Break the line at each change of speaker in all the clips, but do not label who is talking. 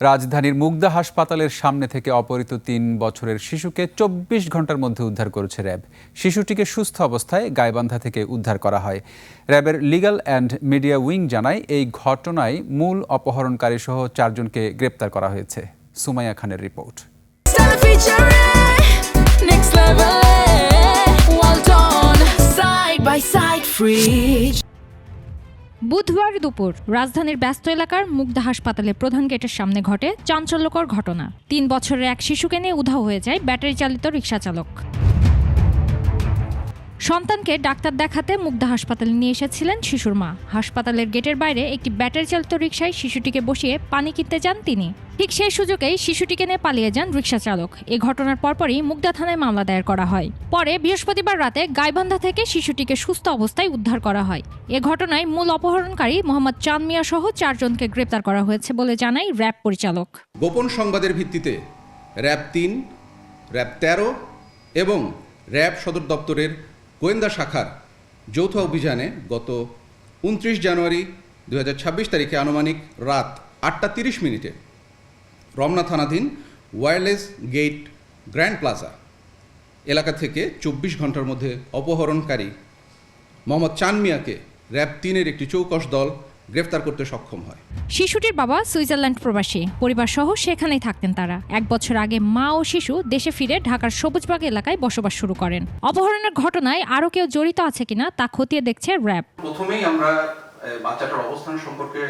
রাজধানীর মুগদা হাসপাতালের সামনে থেকে অপহৃত ৩ বছরের শিশুকে ২৪ ঘন্টার মধ্যে উদ্ধার করেছে র্যাব। শিশুটিকে সুস্থ অবস্থায় গাইবান্ধা থেকে উদ্ধার করা হয়। র্যাবের লিগ্যাল অ্যান্ড মিডিয়া উইং জানায়, এই ঘটনায় মূল অপহরণকারী সহ ৪ জনকে গ্রেপ্তার করা হয়েছে। সুমাইয়া খানের রিপোর্ট।
বুধবার দুপুর রাজধানীর ব্যস্ত এলাকার মুগদা হাসপাতালের প্রধান গেটের সামনে ঘটে চাঞ্চল্যকর ঘটনা। ৩ বছরের এক শিশুকে নিয়ে উধাও হয়ে যায় ব্যাটারি চালিত রিকশা চালক। সন্তানকে ডাক্তার দেখাতে মুগদা হাসপাতালে নিয়ে এসেছিলেন শিশুর মা। হাসপাতালের গেটের বাইরে একটি ব্যাটারি চালিত রিকশায় শিশুটিকে বসিয়ে পানি কিনতে যান তিনি। ঠিক সেই সুযোগেই শিশুটিকে নিয়ে পালিয়ে যান রিকশা চালক। এ ঘটনার পরপরই মুগদা থানায় মামলা দায়ের করা হয়। পরে বৃহস্পতিবার রাতে গাইবান্ধা থেকে শিশুটিকে সুস্থ অবস্থায় উদ্ধার করা হয়। এ ঘটনায় মূল অপহরণকারী মোহাম্মদ চাঁদ মিয়া সহ ৪ জনকে গ্রেপ্তার করা হয়েছে বলে জানায় র্যাব পরিচালক।
গোপন সংবাদের ভিত্তিতে র্যাব ৩, র্যাব ১৩ এবং র্যাব সদর দপ্তরের গোয়েন্দা শাখার যৌথ অভিযানে গত ২৯ জানুয়ারি ২০২৬ তারিখে আনুমানিক রাত ৮টা ৩০ মিনিটে রমনা থানাধীন ওয়্যারলেস গেট গ্র্যান্ড প্লাজা এলাকা থেকে ২৪ ঘন্টার মধ্যে অপহরণকারী মোহাম্মদ চাঁদ মিয়াকে র্যাব ৩-এর একটি চৌকস দল গ্রেফতার করতে সক্ষম হয়।
শিশুটির বাবা সুইজারল্যান্ড প্রবাসী, পরিবার সহ সেখানেই থাকতেন তারা। ১ বছর আগে মা ও শিশু দেশে ফিরে ঢাকার সবুজবাগ এলাকায় বসবাস শুরু করেন। অপহরণের ঘটনায় আরও কেউ জড়িত আছে কিনা তা খতিয়ে দেখছে র্যাব।
প্রথমেই আমরা বাচ্চাটার অবস্থান সম্পর্কে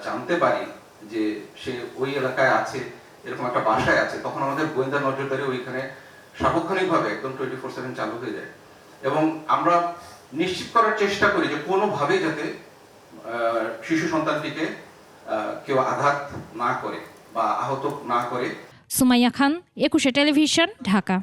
জানতে পারি যে সে ওই এলাকায় আছে, এরকম একটা বাসায় আছে। তখন আমাদের গোয়েন্দা নজরদারি ওইখানে সার্বক্ষণিকভাবে একদম 24/7 চালু হয়ে যায় এবং আমরা নিশ্চিত করার চেষ্টা করি যে কোনোভাবেই যাতে শিশু সন্তানটিকে কেউ আঘাত না করে বা আহত না করে।
সুমাইয়া খান, ২১ টেলিভিশন, ঢাকা।